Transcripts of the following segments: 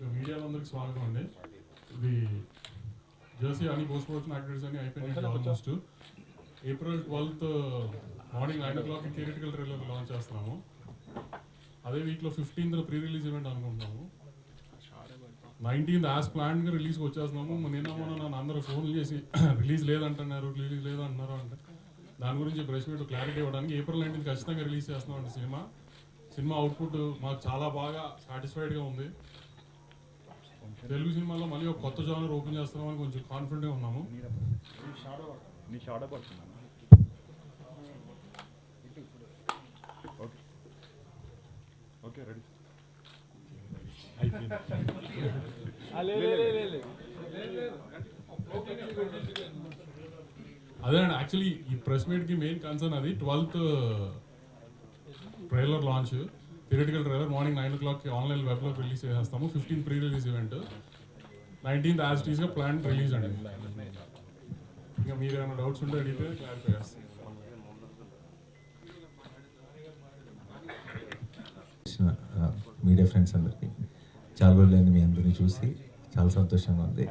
మీడియాలందరికీ స్వాగతం అండి. ఇది జెర్సీ అని పోస్ట్ ప్రొడక్షన్ యాక్టివిటీస్ అని అయిపోయినాయి almost. April 12th morning 9 o'clock theatrical trailer launch చేస్తున్నాము. అదే వీక్లో 15th ప్రీ రిలీజ్ ఈవెంట్ అనుకుంటున్నాము. 19th యాజ్ ప్లాన్గా రిలీజ్కి వచ్చేస్తున్నాము. నిన్న నన్ను అందరూ ఫోన్లు చేసి రిలీజ్ లేదంటున్నారు అంటే దాని గురించి ప్రెస్ మీట్ క్లారిటీ ఇవ్వడానికి April 19th ఖచ్చితంగా రిలీజ్ చేస్తున్నామండి. సినిమా అవుట్పుట్ మాకు చాలా బాగా సాటిస్ఫైడ్గా ఉంది. తెలుగు సినిమాలో మళ్ళీ ఒక కొత్త జానర్ ఓపెన్ చేస్తున్నామని కొంచెం కాన్ఫిడెంట్గా ఉన్నాము. అదే అండి, యాక్చువల్లీ ఈ ప్రెస్ మీట్కి మెయిన్ కన్సర్న్ అది 12th trailer launch, theatrical trailer morning 9 o'clock online వెబ్లో రిలీజ్ చేసేస్తాము. 15th pre release event, 19th as it ఈస్గా ప్లాన్ రిలీజ్ అండి. ఇంకా మీరు ఏమైనా డౌట్స్ ఉంటే అడిగితే క్లారిఫై చేస్తాం. మీడియా ఫ్రెండ్స్ అందరికీ చాలా రోజులైంది మీ అందరినీ చూసి, చాలా సంతోషంగా ఉంది.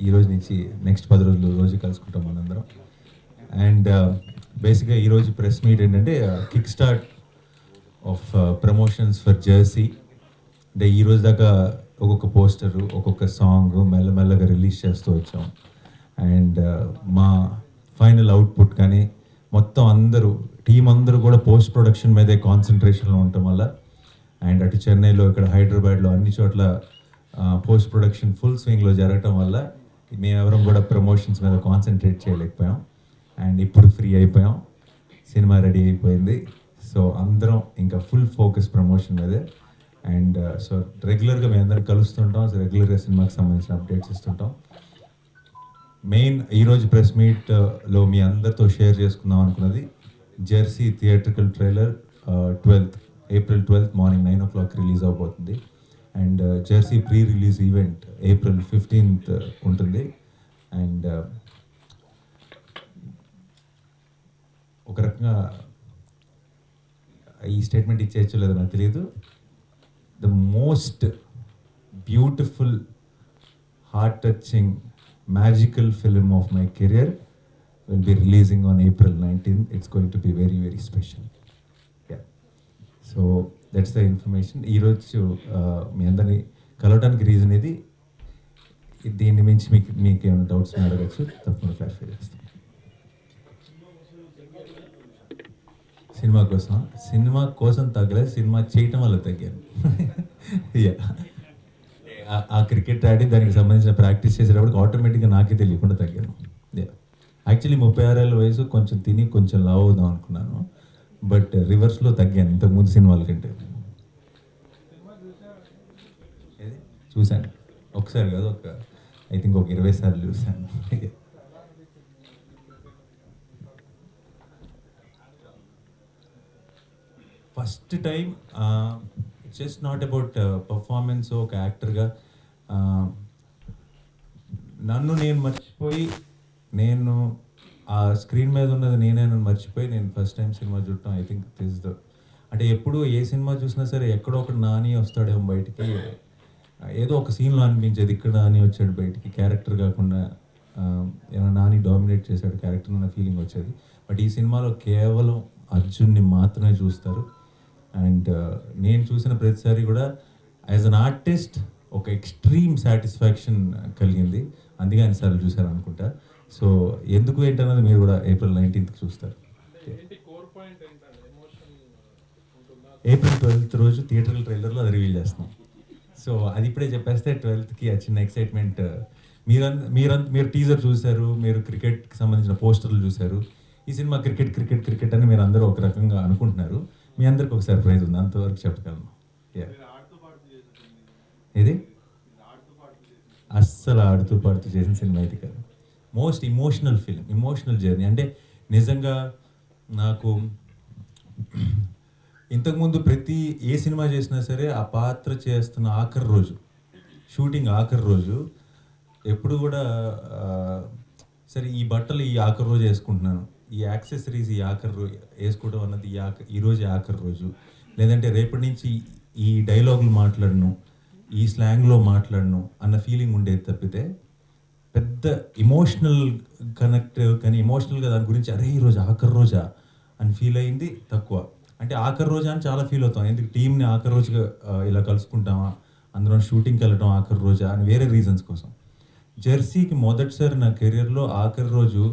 ఈ రోజు నుంచి నెక్స్ట్ 10 రోజులు రోజు కలుసుకుంటాం మనందరం. అండ్ బేసిక్గా ఈరోజు ప్రెస్ మీట్ ఏంటంటే kick start of promotions for Jersey. అంటే ఈరోజు దాకా ఒక్కొక్క పోస్టరు, ఒక్కొక్క సాంగ్ మెల్లమెల్లగా రిలీజ్ చేస్తూ వచ్చాం. అండ్ మా ఫైనల్ అవుట్పుట్ కానీ మొత్తం టీం అందరూ కూడా పోస్ట్ ప్రొడక్షన్ మీదే కాన్సన్ట్రేషన్లో ఉండటం వల్ల, అండ్ అటు చెన్నైలో, ఇక్కడ హైదరాబాద్లో అన్ని చోట్ల పోస్ట్ ప్రొడక్షన్ ఫుల్ స్వింగ్లో జరగటం వల్ల మేమెవరం కూడా ప్రమోషన్స్ మీద కాన్సన్ట్రేట్ చేయలేకపోయాం. అండ్ ఇప్పుడు ఫ్రీ అయిపోయాం, సినిమా రెడీ అయిపోయింది. సో అందరం ఇంకా ఫుల్ ఫోకస్ ప్రమోషన్ మీదే. అండ్ సో రెగ్యులర్గా మేము అందరికి కలుస్తుంటాం. సో రెగ్యులర్గా సినిమాకి సంబంధించిన అప్డేట్స్ ఇస్తుంటాం. మెయిన్ ఈరోజు ప్రెస్ మీట్లో మీ అందరితో షేర్ చేసుకుందాం అనుకున్నది Jersey theatrical trailer April 12th morning 9 o'clock release అవబోతుంది. And Jersey pre release event April 15th ఉంటుంది. అండ్ ఒక రకంగా ఈ స్టేట్మెంట్ ఇచ్చేయచ్చో లేదో నాకు తెలియదు, the most beautiful, heart touching, magical film of my career will be releasing on April 19th. It's going to be very, very special. Yeah. So that's the information. ఈరోజు మీ అందరినీ కలవడానికి రీజన్ ఇది. దీన్ని మించి మీకు ఏమైనా డౌట్స్ అడగచ్చు, తప్పకుండా క్లారిఫై చేస్తాం. సినిమా కోసం తగ్గలేదు, సినిమా చేయటం వల్ల తగ్గాను. ఆ క్రికెట్ ఆడి దానికి సంబంధించిన ప్రాక్టీస్ చేసేటప్పుడు ఆటోమేటిక్గా నాకే తెలియకుండా తగ్గాను. యాక్చువల్లీ 36 ఏళ్ళ వయసు, కొంచెం తిని కొంచెం లావ్ అవుదాం అనుకున్నాను, బట్ రివర్స్లో తగ్గాను ఇంతకుముందు సినిమాల కంటే. చూశాను ఒకసారి కాదు, ఐ థింక్ ఒక 20 సార్లు చూశాను. First time just not about performance. ఒక యాక్టర్గా నన్ను నేను మర్చిపోయి, నేను ఆ స్క్రీన్ మీద ఉన్నది నేనే నన్ను మర్చిపోయి నేను ఫస్ట్ టైం సినిమా చూడటం, ఐ థింక్ దిస్ ద, అంటే ఎప్పుడు ఏ సినిమా చూసినా సరే ఎక్కడో ఒకటి నాని వస్తాడేమో బయటికి, ఏదో ఒక సీన్లో అనిపించేది ఇక్కడ నాని వచ్చాడు బయటికి, క్యారెక్టర్ కాకుండా ఏమైనా నాని డామినేట్ చేశాడు క్యారెక్టర్ అన్న ఫీలింగ్ వచ్చేది. బట్ ఈ సినిమాలో కేవలం అర్జున్ని మాత్రమే చూస్తారు. అండ్ నేను చూసిన ప్రతిసారి కూడా యాజ్ అన్ ఆర్టిస్ట్ ఒక ఎక్స్ట్రీమ్ సాటిస్ఫాక్షన్ కలిగింది. అందుకే అన్నిసార్లు చూశారు అనుకుంటా. సో ఎందుకు ఏంటన్నది మీరు కూడా April 19th చూస్తారు. April 12th రోజు థియేటర్ల ట్రైలర్లో అది రివీల్ చేస్తాం. సో అది ఇప్పుడే చెప్పేస్తే 12th ఆ చిన్న ఎక్సైట్మెంట్. మీరు టీజర్ చూశారు, మీరు క్రికెట్కి సంబంధించిన పోస్టర్లు చూశారు. ఈ సినిమా క్రికెట్ అని మీరు అందరూ ఒక రకంగా అనుకుంటున్నారు. మీ అందరికి ఒక సర్ప్రైజ్ ఉంది, అంతవరకు చెప్పగలను. ఇది అస్సలు ఆడుతూ పాడుతూ చేసిన సినిమా ఇది కాదు. Most emotional film, emotional journey. అంటే నిజంగా నాకు ఇంతకుముందు ఏ సినిమా చేసినా సరే ఆ పాత్ర చేస్తున్న ఆఖరి రోజు, షూటింగ్ ఆఖరి రోజు ఎప్పుడు కూడా సరే ఈ బట్టలు ఈ ఆఖరి రోజు వేసుకుంటున్నాను, ఈ యాక్సెసరీస్ ఈ ఆఖరి రోజు వేసుకోవడం అన్నది ఈరోజు ఆఖరి రోజు, లేదంటే రేపటి నుంచి ఈ డైలాగులు మాట్లాడను, ఈ స్లాంగ్లో మాట్లాడను అన్న ఫీలింగ్ ఉండేది తప్పితే పెద్ద ఎమోషనల్ కనెక్ట్ కానీ ఎమోషనల్గా దాని గురించి అరే ఈరోజు ఆఖరి రోజా అని ఫీల్ అయింది తక్కువ. అంటే ఆఖరి రోజా అని చాలా ఫీల్ అవుతాం, ఎందుకు టీంని ఆఖరి రోజుగా ఇలా కలుసుకుంటామా, అందరం షూటింగ్కి వెళ్ళడం ఆఖరి రోజా అని వేరే రీజన్స్ కోసం. జెర్సీకి మొదటిసారి నా కెరియర్లో ఆఖరి రోజు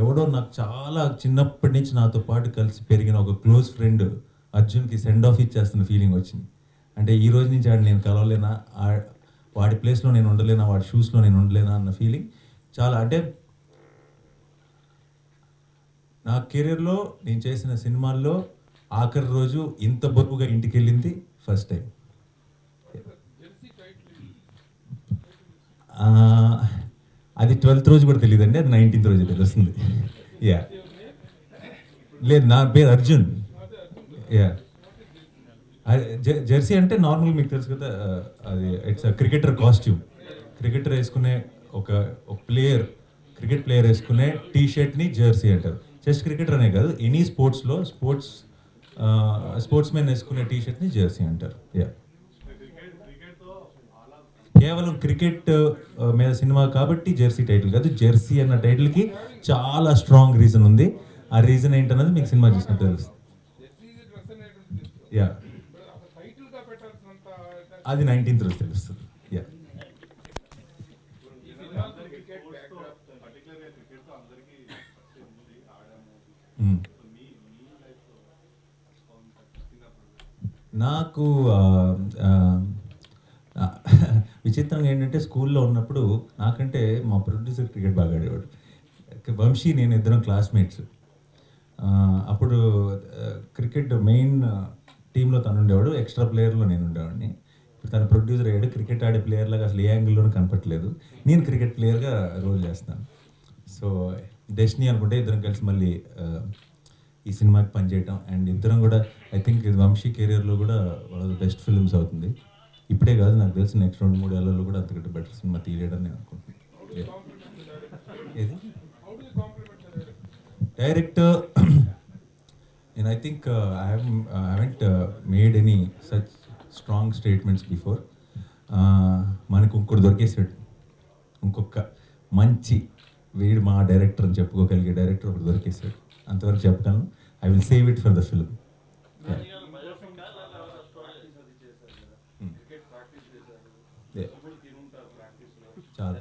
ఎవడో నాకు చాలా చిన్నప్పటి నుంచి నాతో పాటు కలిసి పెరిగిన ఒక క్లోజ్ ఫ్రెండ్ అర్జున్కి సెండ్ ఆఫ్ ఇచ్చేస్తున్న ఫీలింగ్ వచ్చింది. అంటే ఈ రోజు నుంచి ఆడు నేను కలవలేనా, వాడి ప్లేస్లో నేను ఉండలేనా, వాడి షూస్లో నేను ఉండలేనా అన్న ఫీలింగ్ చాలా. అంటే నా కెరీర్లో నేను చేసిన సినిమాల్లో ఆఖరి రోజు ఇంత బరువుగా ఇంటికి వెళ్ళింది ఫస్ట్ టైం. అది 12th రోజు కూడా తెలియదండి, అది 19th రోజు తెలుస్తుంది. యా లేదు, నా పేరు అర్జున్. యా జెర్సీ అంటే నార్మల్ మీకు తెలుసు కదా, అది ఇట్స్ క్రికెటర్ కాస్ట్యూమ్. క్రికెటర్ వేసుకునే ఒక ప్లేయర్, క్రికెట్ ప్లేయర్ వేసుకునే టీ షర్ట్ని జెర్సీ అంటారు. జస్ట్ క్రికెటర్ అనే కాదు, ఎనీ స్పోర్ట్స్లో స్పోర్ట్స్ మెన్ వేసుకునే టీ షర్ట్ని జెర్సీ అంటారు. యా కేవలం క్రికెట్ మీద సినిమా కాబట్టి జెర్సీ టైటిల్ కాదు, జెర్సీ అన్న టైటిల్కి చాలా స్ట్రాంగ్ రీజన్ ఉంది. ఆ రీజన్ ఏంటన్నది మీకు సినిమా చూసినట్టు తెలుస్తుంది. యా అది 19th రోజు తెలుస్తుంది. యా నాకు విచిత్రంగా ఏంటంటే స్కూల్లో ఉన్నప్పుడు నాకంటే మా ప్రొడ్యూసర్ క్రికెట్ బాగా ఆడేవాడు. వంశీ నేను ఇద్దరం క్లాస్మేట్స్. అప్పుడు క్రికెట్ మెయిన్ టీంలో తను ఉండేవాడు, ఎక్స్ట్రా ప్లేయర్లో నేను ఉండేవాడిని. ఇప్పుడు తను ప్రొడ్యూసర్ అయ్యాడు, క్రికెట్ ఆడే ప్లేయర్ లాగా అసలు ఏ యాంగిల్లోనూ కనపట్లేదు. నేను క్రికెట్ ప్లేయర్గా రోల్ చేస్తాను. సో డెస్టినీ అనుకుంటే ఇద్దరం కలిసి మళ్ళీ ఈ సినిమాకి పనిచేయటం, అండ్ ఇద్దరం కూడా ఐ థింక్ ఇది వంశీ కెరియర్లో కూడా one of the best films అవుతుంది. ఇప్పుడే కాదు, నాకు తెలిసి నెక్స్ట్ 2-3 ఏళ్లలో కూడా అంతకంటే బెటర్ సినిమా తీయలేడని నేను అనుకుంటున్నాను. ఏది director, and I think I haven't made any such strong statements before. మనకు ఇంకోటి దొరికేసాడు, ఇంకొక మంచి వీడు మా డైరెక్టర్ అని చెప్పుకోగలిగే డైరెక్టర్ ఒకటి దొరికేసాడు. అంతవరకు చెప్పగలను. I will save it for the film. చాలా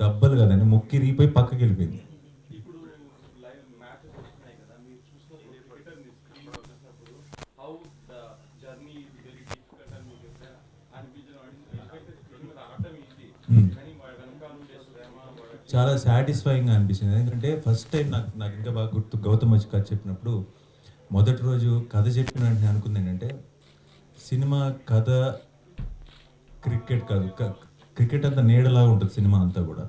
దెబ్బలు కదండి, ముక్కి రీపోయి పక్కకి వెళ్ళిపోయింది. చాలా సాటిస్ఫైయింగ్గా అనిపించింది. ఎందుకంటే ఫస్ట్ టైం నాకు ఇంకా బాగా గుర్తు, గౌతమ్ వచ్చి కథ చెప్పినప్పుడు మొదటి రోజు కథ చెప్పిన వెంటనే అనుకుంది ఏంటంటే సినిమా కథ క్రికెట్ కాదు, క్రికెట్ అంతా నీడలాగా ఉంటుంది సినిమా అంతా కూడా,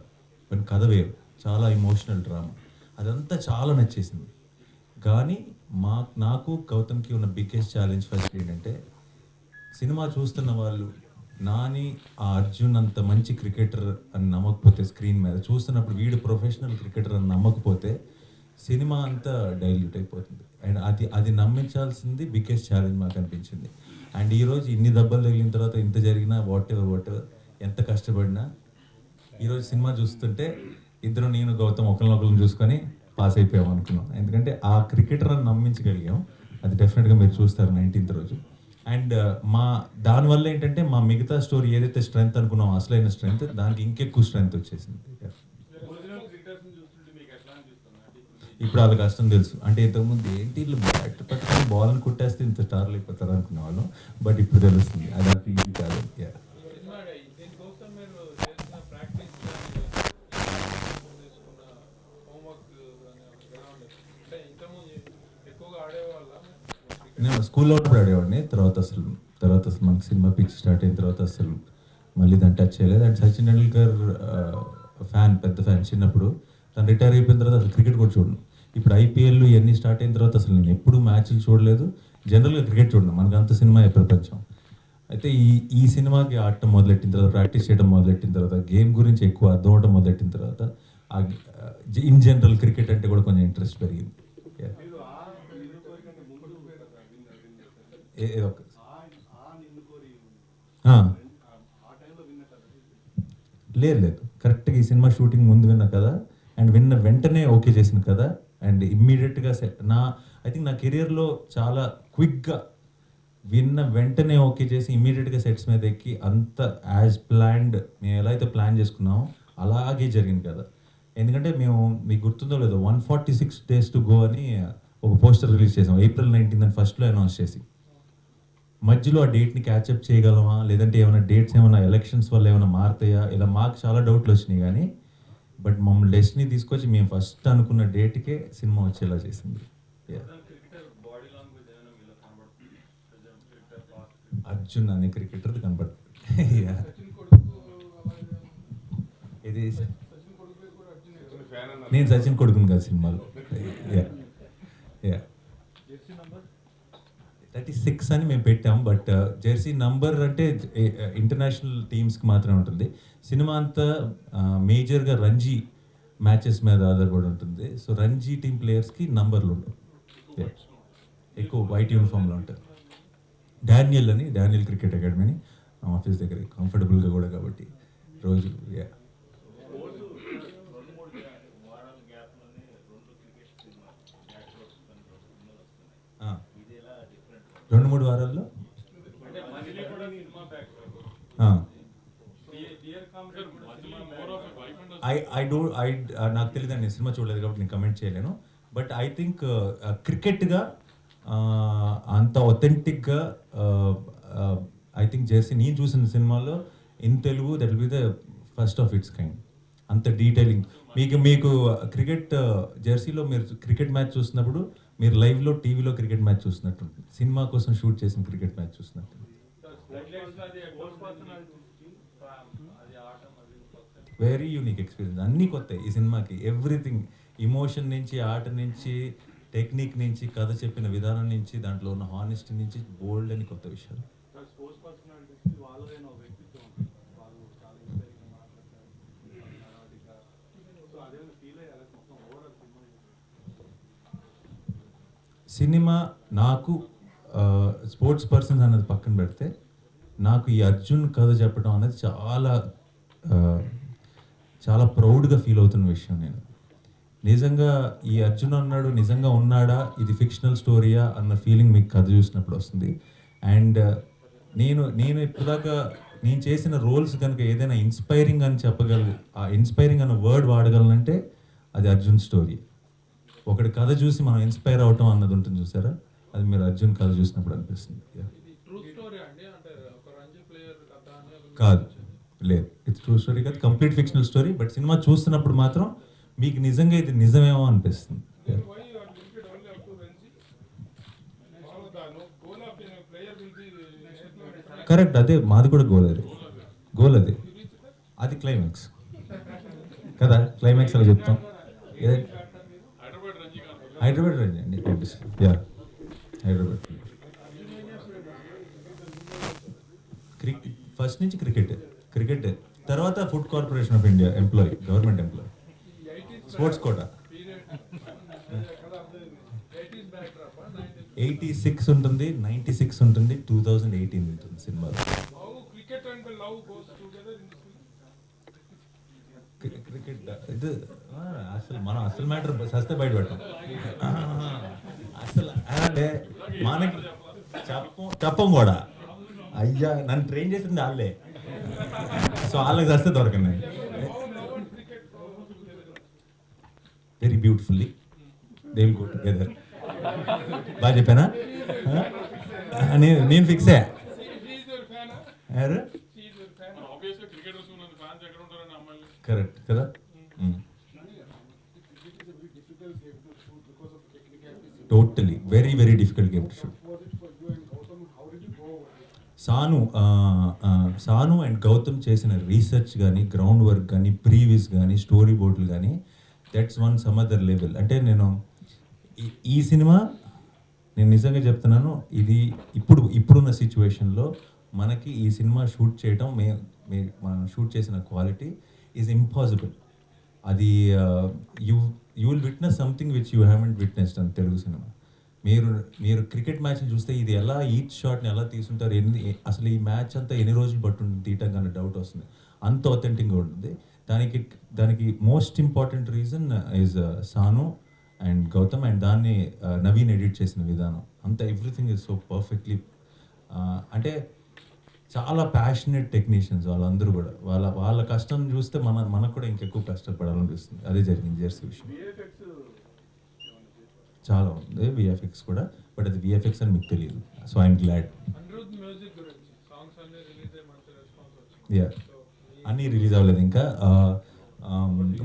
బట్ కథ వేరు, చాలా ఎమోషనల్ డ్రామా. అదంతా చాలా నచ్చేసింది. కానీ నాకు గౌతమ్కి ఉన్న బిగ్గెస్ట్ ఛాలెంజ్ ఫస్ట్ ఏంటంటే సినిమా చూస్తున్న వాళ్ళు నాని ఆ అర్జున్ అంత మంచి క్రికెటర్ అని నమ్మకపోతే, స్క్రీన్ మీద చూస్తున్నప్పుడు వీడు ప్రొఫెషనల్ క్రికెటర్ అని నమ్మకపోతే సినిమా అంతా డైల్యూట్ అయిపోతుంది. అండ్ అది నమ్మించాల్సింది బిగ్గెస్ట్ ఛాలెంజ్ మాకు అనిపించింది. అండ్ ఈరోజు ఇన్ని దెబ్బలు తగిలిన తర్వాత ఇంత జరిగినా వాట్ ఎవర్ ఎంత కష్టపడినా ఈరోజు సినిమా చూస్తుంటే ఇద్దరు నేను గౌతమ్ ఒకరినొకరిని చూసుకొని పాస్ అయిపోయాం అనుకున్నాం. ఎందుకంటే ఆ క్రికెటర్ అని నమ్మించగలిగాం. అది డెఫినెట్గా మీరు చూస్తారు 19th రోజు. అండ్ దానివల్ల ఏంటంటే మా మిగతా స్టోరీ ఏదైతే స్ట్రెంగ్త్ అనుకున్నాం, అసలైన స్ట్రెంగ్త్, దానికి ఇంకెక్కువ స్ట్రెంగ్త్ వచ్చేసింది. ఇప్పుడు వాళ్ళ కష్టం తెలుసు. అంటే ఇంతకుముందు ఏంటి వీళ్ళు బ్యాట్ పట్టుకొని బాల్ని కొట్టేస్తే ఇంత స్టార్లు అయిపోతారు అనుకునే వాళ్ళం, బట్ ఇప్పుడు తెలుస్తుంది అది అంత ఈజీ కాదు. నేను స్కూల్లో ఉన్నప్పుడు ఆడేవాడిని. తర్వాత అసలు మనకి సినిమా పిచ్ స్టార్ట్ అయిన తర్వాత అసలు మళ్ళీ దాన్ని టచ్ చేయలేదు. అండ్ సచిన్ టెండూల్కర్ పెద్ద ఫ్యాన్. చిన్నప్పుడు తను రిటైర్ అయిపోయిన తర్వాత అసలు క్రికెట్ కూడా చూడను. ఇప్పుడు ఐపీఎల్ ఇవన్నీ స్టార్ట్ అయిన తర్వాత అసలు నేను ఎప్పుడు మ్యాచ్లు చూడలేదు, జనరల్గా క్రికెట్ చూడను. మనకు అంత సినిమా ప్రపంచం. అయితే ఈ సినిమాకి ఆడటం మొదలెట్టిన తర్వాత, ప్రాక్టీస్ చేయడం మొదలెట్టిన తర్వాత, గేమ్ గురించి ఎక్కువ అర్థం అవడం మొదలెట్టిన తర్వాత ఇన్ జనరల్ క్రికెట్ అంటే కూడా కొంచెం ఇంట్రెస్ట్ పెరిగింది. లేదు లేదు, కరెక్ట్గా ఈ సినిమా షూటింగ్ ముందు విన్న కదా, అండ్ విన్న వెంటనే ఓకే చేసిన కదా, అండ్ ఇమ్మీడియట్గా ఐ థింక్ నా కెరియర్లో చాలా క్విక్గా విన్న వెంటనే ఓకే చేసి ఇమ్మీడియట్గా సెట్స్ మీద ఎక్కి అంత యాజ్ ప్లాన్డ్ మేము ఎలా అయితే ప్లాన్ చేసుకున్నామో అలాగే జరిగింది కదా. ఎందుకంటే మేము, మీకు గుర్తుందో లేదో, 146 days to go అని ఒక పోస్టర్ రిలీజ్ చేసాం April 19 అని ఫస్ట్లో అనౌన్స్ చేసి. మధ్యలో ఆ డేట్ని క్యాచప్ చేయగలమా, లేదంటే ఏమైనా డేట్స్ ఏమైనా ఎలక్షన్స్ వల్ల ఏమైనా మారుతాయా, ఇలా మాకు చాలా డౌట్లు వచ్చినాయి. కానీ బట్ మమ్మల్ని డెస్టినీ తీసుకొచ్చి మేము ఫస్ట్ అనుకున్న డేట్కే సినిమా వచ్చేలా చేసింది. అర్జున్ అనే క్రికెటర్ కనపడుతుంది. ఇది నేను సచిన్ కొడుకుని కదా సినిమాలో. 36 అని మేము పెట్టాం, బట్ జెర్సీ నంబర్ అంటే ఇంటర్నేషనల్ టీమ్స్కి మాత్రమే ఉంటుంది. సినిమా అంతా మేజర్గా రంజీ మ్యాచెస్ మీద ఆధారపడి ఉంటుంది. సో రంజీ టీమ్ ప్లేయర్స్కి నంబర్లు ఉండవు, ఎక్కువ వైట్ యూనిఫామ్లో ఉంటారు. డానియల్ క్రికెట్ అకాడమీని ఆఫీస్ దగ్గర కంఫర్టబుల్గా కూడా కాబట్టి రోజు రెండు మూడు వారాల్లో నాకు తెలియదండి, నేను సినిమా చూడలేదు కాబట్టి నేను కమెంట్ చేయలేను. బట్ ఐ థింక్ క్రికెట్గా అంత ఒథెంటిక్గా ఐ థింక్ జెర్సీ నేను చూసిన సినిమాలో in Telugu that will be the first of it's kind. అంత డీటెయిలింగ్ మీకు క్రికెట్ జెర్సీలో మీరు క్రికెట్ మ్యాచ్ చూసినప్పుడు మీరు లైవ్లో టీవీలో క్రికెట్ మ్యాచ్ చూసినట్టు ఉంటుంది, సినిమా కోసం షూట్ చేసిన క్రికెట్ మ్యాచ్ చూసినట్టు. వెరీ యూనిక్ ఎక్స్పీరియన్స్, అన్నీ కొత్త ఈ సినిమాకి. ఎవ్రీథింగ్, ఇమోషన్ నుంచి, ఆట నుంచి, టెక్నిక్ నుంచి, కథ చెప్పిన విధానం నుంచి, దాంట్లో ఉన్న హానెస్టీ నుంచి బోల్డ్ అని కొత్త విషయాలు. సినిమా నాకు స్పోర్ట్స్ పర్సన్స్ అన్నది పక్కన పెడితే, నాకు ఈ అర్జున్ కథ చెప్పడం అనేది చాలా చాలా ప్రౌడ్గా ఫీల్ అవుతున్న విషయం. నేను నిజంగా ఈ అర్జున్ అన్నాడు నిజంగా ఉన్నాడా, ఇది ఫిక్షనల్ స్టోరీయా అన్న ఫీలింగ్ మీకు కథ చూసినప్పుడు వస్తుంది. అండ్ నేను ఇప్పటిదాకా నేను చేసిన రోల్స్ కనుక ఏదైనా ఇన్స్పైరింగ్ అని చెప్పగలను, ఆ ఇన్స్పైరింగ్ అన్న వర్డ్ వాడగలనంటే అది అర్జున్ స్టోరీ. ఒకటి కథ చూసి మనం ఇన్స్పైర్ అవటం అన్నది ఉంటుంది చూసారా, అది మీరు అర్జున్ కథ చూసినప్పుడు అనిపిస్తుంది. కాదు, లేదు, ఇట్స్ ట్రూ స్టోరీ కాదు, complete fictional story. But cinema చూస్తున్నప్పుడు మాత్రం మీకు నిజంగా ఇది నిజమేమో అనిపిస్తుంది. కరెక్ట్, అదే మాది కూడా గోల్ అది క్లైమాక్స్ కదా, క్లైమాక్స్ అలా చెప్తాం. హైదరాబాద్ రండి అండి, హైదరాబాద్. ఫస్ట్ నుంచి క్రికెట్ తర్వాత food corporation of India employee, government employee, sports quota. 86 ఉంటుంది, 96 ఉంటుంది, 2018 ఉంటుంది సినిమాలో. క్రికెట్ ఇది అసలు మ్యాటర్ సస్తే బయట పెట్టాం. అసలు అంటే మనకి చెప్పం కూడా, అయ్యా నన్ను ట్రైన్ చేసింది వాళ్ళే, సో వాళ్ళకి వస్తే దొరకండి. Very beautifully they will go together. బాగా చెప్పానా? నేను ఫిక్స్ అయ్యా. కరెక్ట్ కదా. Totally very very difficult game to shoot. Sanu and Gautam చేసిన రీసెర్చ్ కానీ, గ్రౌండ్ వర్క్ కానీ, ప్రీవియస్ కానీ, స్టోరీ బోర్డులు కానీ, that's one some other level. అంటే నేను ఈ సినిమా నేను నిజంగా చెప్తున్నాను, ఇది ఇప్పుడున్న సిచ్యువేషన్లో మనకి ఈ సినిమా షూట్ చేయడం, మనం షూట్ చేసిన క్వాలిటీ ఈజ్ ఇంపాసిబుల్. అది you will witness something which you haven't witnessed అని తెలుగు సినిమా. మీరు మీరు క్రికెట్ మ్యాచ్ని చూస్తే ఇది ఎలా ఈచ్ షాట్ని ఎలా తీసుంటారు, అసలు ఈ మ్యాచ్ అంతా ఎన్ని రోజులు పట్టుంటుంది తీయటం కన్నా డౌట్ వస్తుంది. అంత ఒథెంటిక్గా ఉంటుంది. దానికి దానికి most important reason is Sanu and Gautam, and దాన్ని నవీన్ ఎడిట్ చేసిన విధానం అంతా ఎవ్రీథింగ్ ఈజ్ సో పర్ఫెక్ట్లీ. అంటే చాలా ప్యాషనెట్ టెక్నీషియన్స్ వాళ్ళందరూ కూడా. వాళ్ళ కష్టం చూస్తే మనకు కూడా ఇంకెక్కువ కష్టపడాలనిపిస్తుంది. అదే జరిగింది జెర్సీ విషయం. చాలా ఉంది విఎఫ్ఎక్స్ కూడా, బట్ అది విఎఫ్ఎక్స్ అని మీకు తెలియదు. So I'm glad. యా, అన్నీ రిలీజ్ అవ్వలేదు ఇంకా.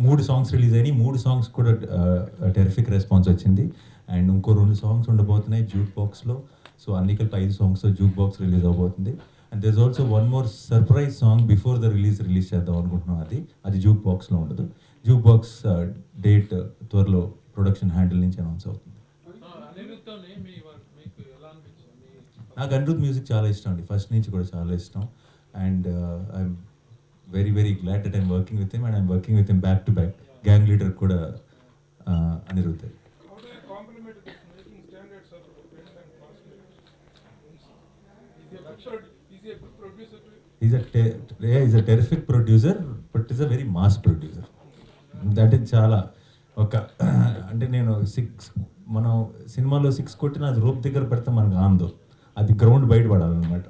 3 సాంగ్స్ రిలీజ్ అయినాయి. 3 సాంగ్స్ కూడా టెరిఫిక్ రెస్పాన్స్ వచ్చింది. అండ్ ఇంకో 2 సాంగ్స్ ఉండబోతున్నాయి జూక్ బాక్స్లో. సో అన్ని కలిపి 5 సాంగ్స్ జూక్ బాక్స్ రిలీజ్ అవబోతుంది. And there is also one more surprise song before the release చేద్దాం అనుకుంటున్నాం. అది జూక్ బాక్స్లో ఉండదు. జూక్ బాక్స్ డేట్ త్వరలో ప్రొడక్షన్ హ్యాండిల్ నుంచి అనౌన్స్ అవుతుంది. నాకు అనిరుద్ మ్యూజిక్ చాలా ఇష్టం అండి, ఫస్ట్ నుంచి కూడా చాలా ఇష్టం. And I'm very very glad that I'm working with him, and I'm working with him back to back. Gang leader కూడా Anirudh. He's a terrific producer, but he's a very mass producer. That is చాలా ఒక అంటే నేను 6 మనం సినిమాలో 6 కొట్టిన అది రూప్ దగ్గర పెడితే మనకు ఆందో, అది గ్రౌండ్ బయట పడాలన్నమాట.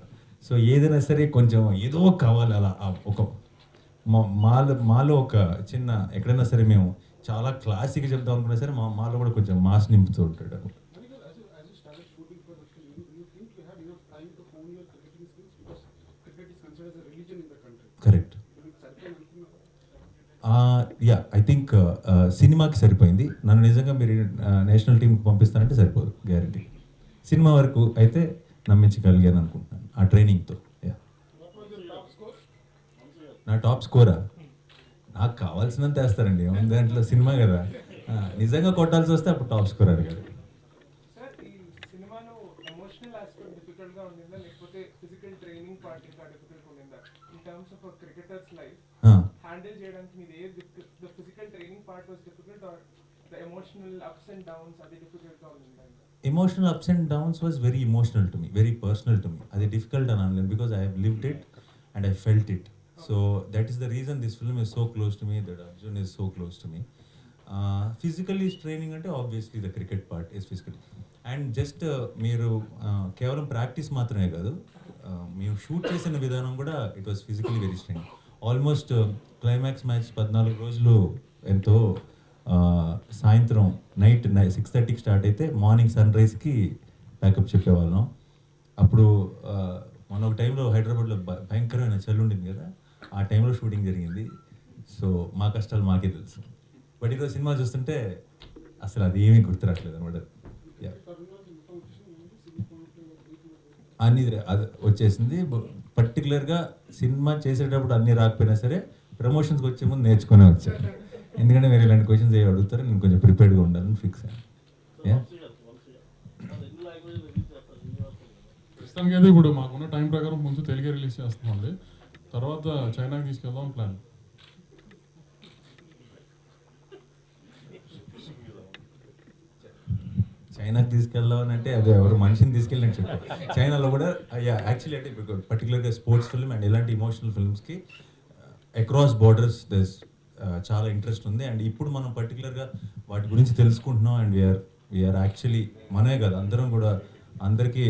సో ఏదైనా సరే కొంచెం ఏదో కావాలి అలా. ఒక మాలో ఒక చిన్న ఎక్కడైనా సరే మేము చాలా క్లాసిక్ చెప్దాం అనుకున్నా సరే మాలో కూడా కొంచెం మాస్ నింపుతూ ఉంటాడు. కరెక్ట్. యా, ఐ థింక్ సినిమాకి సరిపోయింది. నన్ను నిజంగా మీరు నేషనల్ టీంకి పంపిస్తానంటే సరిపోదు గ్యారంటీ. సినిమా వరకు అయితే నమ్మించగలిగాను అనుకుంటున్నాను ఆ ట్రైనింగ్తో. యా, నా టాప్ స్కోరా నాకు కావాల్సినంత వేస్తారండి, ఏముంది దాంట్లో, సినిమా కదా. నిజంగా కొట్టాల్సి వస్తే అప్పుడు టాప్ స్కోర్ అడిగాడు. హ్యాండిల్ చేయడానికి మీది ఏది the physical training part was difficult or the emotional ups and downs అది డిఫికల్ట్ గా ఉండిందా? Emotional ups and downs was very emotional to me, very personal to me. అది డిఫికల్ట్ అని అనలేదు, because I have lived it and I felt it. So that is the reason this film is so close to me, that Arjun is so close to me. Physically training అంటే obviously the cricket part is physical. And just మీరు కేవలం practice మాత్రమే కాదు, మేము shoot చేసిన విధానం కూడా it was physically very strain. Almost climax match 14 రోజులు ఎంతో సాయంత్రం నైట్ 6:30కి స్టార్ట్ అయితే మార్నింగ్ సన్రైజ్కి ప్యాకప్ చెప్పేవాళ్ళం. అప్పుడు మన ఒక టైంలో హైదరాబాద్లో భయంకరమైన చలి ఉండింది కదా, ఆ టైంలో షూటింగ్ జరిగింది. సో మా కష్టాలు మాకే తెలుసు. బట్ ఈరోజు సినిమా చూస్తుంటే అసలు అది ఏమీ గుర్తురాట్లేదు అనమాట. అన్ని అది వచ్చేసింది. పర్టికులర్గా సినిమా చేసేటప్పుడు అన్నీ రాకపోయినా సరే ప్రమోషన్స్కి వచ్చే ముందు నేర్చుకునే వచ్చాను. ఎందుకంటే మీరు ఇలాంటి క్వశ్చన్స్ ఏవి అడుగుతారో నేను కొంచెం ప్రిపేర్డ్గా ఉండాలని ఫిక్స్ అయ్యాను. ప్రస్తుతానికి అయితే ఇప్పుడు మాకున్న టైం ప్రకారం ముందు తెలుగే రిలీజ్ చేస్తున్నామండి, తర్వాత చైనాకి తీసుకెళ్దాం ప్లాన్. చైనాకి తీసుకెళ్దాం అంటే అదే ఎవరు మనిషిని తీసుకెళ్ళినట్టు చెప్పారు. చైనాలో కూడా యాక్చువల్లీ అంటే పర్టికులర్గా స్పోర్ట్స్ ఫిల్మ్ అండ్ ఇలాంటి ఇమోషనల్ ఫిల్మ్స్కి అక్రాస్ బార్డర్స్ దస్ చాలా ఇంట్రెస్ట్ ఉంది. అండ్ ఇప్పుడు మనం పర్టికులర్గా వాటి గురించి తెలుసుకుంటున్నాం. అండ్ వీఆర్ యాక్చువల్లీ మనమే కదా అందరం కూడా అందరికీ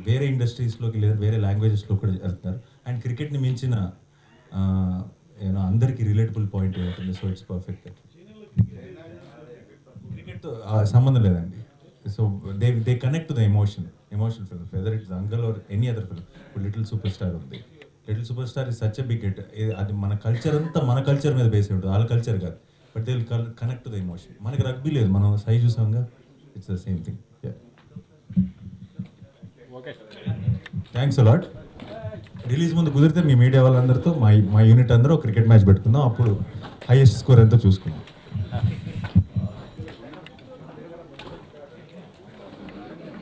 వేరే ఇండస్ట్రీస్లోకి లేదా వేరే లాంగ్వేజెస్లో కూడా వెళ్తున్నారు. అండ్ క్రికెట్ని మించిన అందరికీ రిలేటబుల్ పాయింట్ ఏమవుతుంది. So it's perfect. క్రికెట్తో సంబంధం లేదండి. So they connect to the emotion film, whether it's Dangal or any other film. ఇప్పుడు లిటిల్ సూపర్ స్టార్ ఉంది. Little superstar is such a big hit. అది మన కల్చర్ అంతా మన కల్చర్ మీద బేస్ ఉంటుంది, వాళ్ళ కల్చర్ కాదు. But they will connect to the emotion. మనకి రగ్బీ లేదు, మనం సై చూసాంగా, it's the same thing. Thanks a lot. Release ముందు కుదిరితే మీ మీడియా వాళ్ళందరితో మా యూనిట్ అందరూ క్రికెట్ మ్యాచ్ పెట్టుకుందాం, అప్పుడు హైయెస్ట్ స్కోర్ ఎంతో చూసుకుందాం.